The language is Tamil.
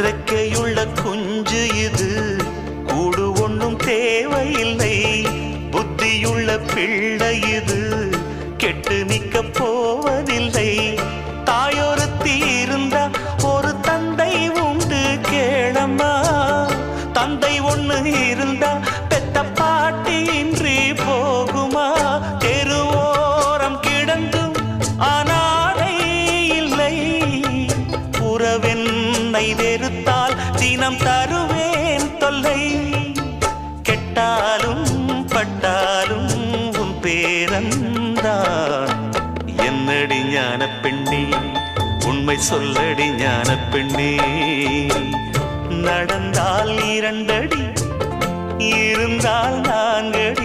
ரெக்கையுள்ள குஞ்சு இது, கூடு ஒன்றும் தேவையில்லை. புத்தியுள்ள பிள்ளை இது, கெட்டு நிக்க போவதில்லை. தாயொருத்தி இருந்தா ஒரு தந்தை உண்டு கேளம்மா. தந்தை ஒண்ணு இருந்தா பெத்த பாட்டி இன்றி போகுமா? தெருவோரம் கிடந்தும் அனாதை இல்லை. உறவென்னை வெறுத்தால் தினம் தருவேன் தொல்லை. கெட்டாலும் பட்டாலும் உன் பேரன்தான். என்னடி ஞான பெண்ணே, உண்மை சொல்லடி ஞான பெண்ணே. நடந்தால் 2 அடி, இருந்தால் 4 அடி.